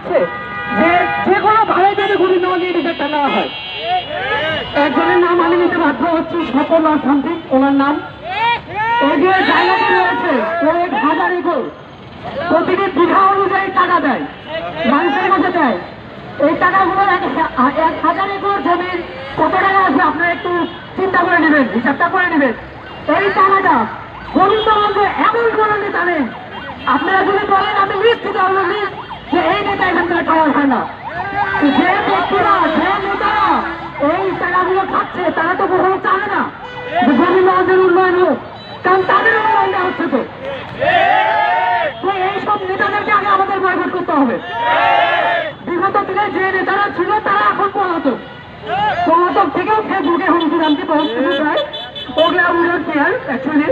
চাচ্ছে যে যে কোনো ভাবে যদি গোবিন্দগঞ্জে এই বিচারটা নেওয়া হয়। একজনের নাম আমি নিতে বাধ্য হচ্ছি, সফল আর সামথিং ওনার নাম। এই যে জায়গাটি রয়েছে কয়েক হাজার একর, প্রতিটি বিঘা অনুযায়ী টাকা দেয়, মানুষের কাছে দেয়। এই টাকাগুলো 1,000 একর জমির কত টাকা আছে আপনারা একটু চিন্তা করে নেবেন, হিসাবটা করে নেবেন। এই টাকাটা গোবিন্দগঞ্জে এমন কোনো নেতা নেই, আপনারা যদি বলেন আমি লিস্ট দিতে হবে লিস্ট, যে এই নেতা এখান থেকে খাওয়া হয় না। যে ব্যক্তিরা যে নেতারা এই টাকাগুলো খাচ্ছে তারা তো কখনো চায় না যে গোবিন্দগঞ্জের উন্নয়ন হোক, কারণ তাদের উন্নয়নটা হচ্ছে তো। এইসব নেতাদেরকে আগে আমাদের বয়কট করতে হবে। বিগত দিনে যে নেতারা ছিল তারা এখন পলাতক, পলাতক থেকেও ফেসবুকে হুমকি দামকে পৌঁছায়, ওগুলা উন্নয়ন কেয়ার অ্যাকচুয়ালি।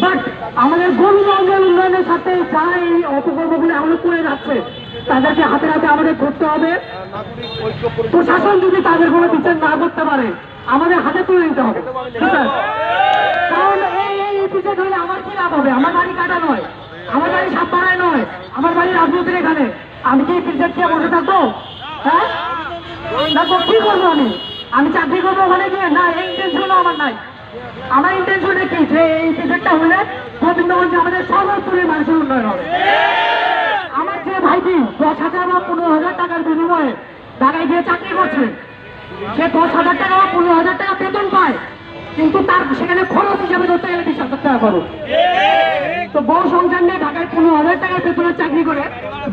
বাট আমাদের গোবিন্দগঞ্জের উন্নয়নের সাথে যারা এই অপকর্মগুলো এখনো করে যাচ্ছে তাদেরকে হাতে হাতে আমাদের করতে হবে। প্রশাসন যদি তাদের কোনো বিচার না করতে পারে আমাদের হাতে তুলে নিতে হবে, ঠিক আছে? কারণ এই বিচার হলে আমার কি লাভ হবে? আমার বাড়ি কাটা নয়, আমার বাড়ি সাতপাড়ায় নয়, আমার বাড়ি রাজনীতির এখানে। আমি কি ক্রিকেট খেয়ে বসে থাকবো? হ্যাঁ, দেখো কি করবো আমি চাকরি করবো ওখানে গিয়ে? না, এই ইন্টেনশন আমার নাই। আমার ইন্টেনশনে কি যে এই ক্রিকেটটা হলে গোবিন্দগঞ্জে আমাদের সর্বস্তরের মানুষের উন্নয়ন হবে। আমার যে ভাইটি 10,000 বা 15,000 টাকার বিনিময়ে ঢাকায় গিয়ে চাকরি করছে, সে 10,000 টাকা বা 15,000 টাকা বেতন পায়, কিন্তু তার সেখানে খরচ হিসাবে ধরতে গেলে 20,000 টাকা খরচ। তো বড় সংসার নিয়ে ঢাকায় 15,000 টাকার বেতনের চাকরি করে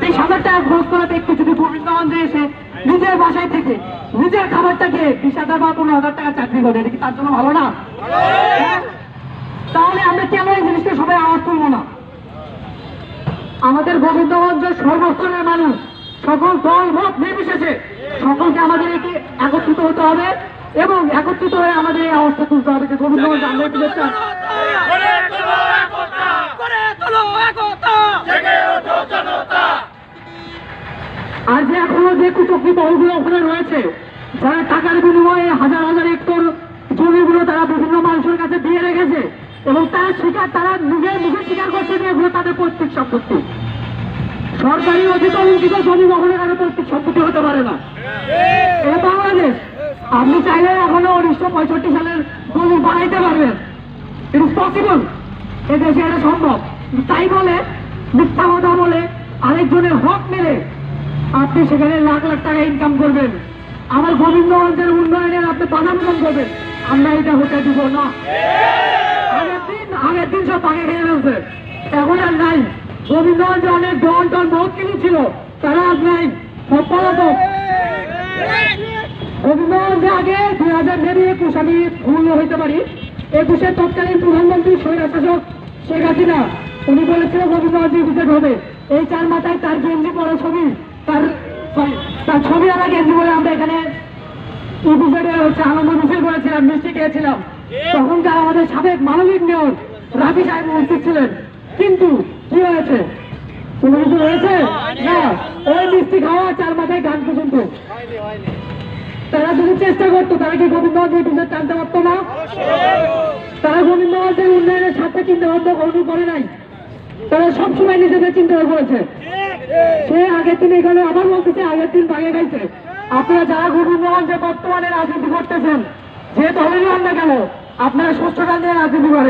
20,000 টাকা খরচ করাতে একটু যদি গোবিন্দগঞ্জে এসে নিজের বাসায় থেকে নিজের খাবারটা খেয়ে 20,000 বা 15,000 টাকা চাকরি করে, এটা কি তার জন্য ভালো না? তাহলে আমরা কেন এই জিনিসটা সবাই আওয়াজ তুলবো না? আমাদের গোবিন্দগঞ্জের সর্বস্তরের মানুষ, সকল দল মত নির্বিশেষে সকলকে আমাদের একে একত্রিত হতে হবে এবং একত্রিত হয়ে আমাদের এই অবস্থা তুলতে হবে যে গোবিন্দগঞ্জ আমরা বিজেতা। আর যে এখনো যে কুচক্রি দলগুলো ওখানে রয়েছে, যারা টাকার বিনিময়ে হাজার হাজার একর জমিগুলো তারা বিভিন্ন মানুষের কাছে দিয়ে রেখেছে এবং তারা নিজের মুখে স্বীকার করছে যে এগুলো তাদের পৈতৃক সম্পত্তি। সরকারি অধিকরণকৃত জমি কখনো তাদের পৈতৃক সম্পত্তি হতে পারে না। এটা বাংলাদেশ। আপনি চাইলে এখনো 1965 সালের জমি বানাইতে পারবেন, ইট ইজ পসিবল। এদেশে এটা সম্ভব। তাই বলে মিথ্যা কথা বলে আরেকজনের হক মেরে আপনি সেখানে লাখ লাখ টাকা ইনকাম করবেন, আমার গোবিন্দগঞ্জের উন্নয়নের আপনি বাধামূলক করবেন, আমরা এটা হতে দিব না। আগের দিন সব আগে খেয়ে ফেলছে, এখন আর নাই। গোবিন্দগঞ্জে অনেক দল বহুত কিছু ছিল, তারা আজ নাই, সব পলাতক। গোবিন্দগঞ্জে আগে 2021 আমি ভুল হইতে পারি, 21-এর তৎকালীন প্রধানমন্ত্রী স্বৈরশাসক শেখ হাসিনা উনি বলেছিল গোবিন্দগঞ্জে বিচার হবে। এই 4 মাথায় তার গেঞ্জি পরে ছবি, তার ছবি আমরা গেঞ্জি বলে আমরা এখানে আনন্দ মিছিল করেছিলাম, মিষ্টি খেয়েছিলাম। তখনকার আমাদের সাবেক মানবিক মেয়র রাফি সাহেব উপস্থিত ছিলেন, কিন্তু কি হয়েছে? কোনো কিছু হয়েছে না। ওই মিষ্টি খাওয়া 4 মাথায় গান পর্যন্ত তারা যদি চেষ্টা করতো তারা কি গোবিন্দগঞ্জের বিচার টানতে পারতো না? তারা গোবিন্দগঞ্জের উন্নয়নের সাথে চিন্তা ভাবনা গ্রহণ করে নাই, তারা সবসময় নিজেদের চিন্তা করেছে। সে আগের দিন এখানে আবার বলতেছে আগের দিন ভাগে খাইছে। আপনারা যারা গোবিন্দগঞ্জে বর্তমানে রাজনীতি করতেছেন, যে দলেরই হন না কেন, আপনারা সুস্থতা নিয়ে রাজনীতি করেন।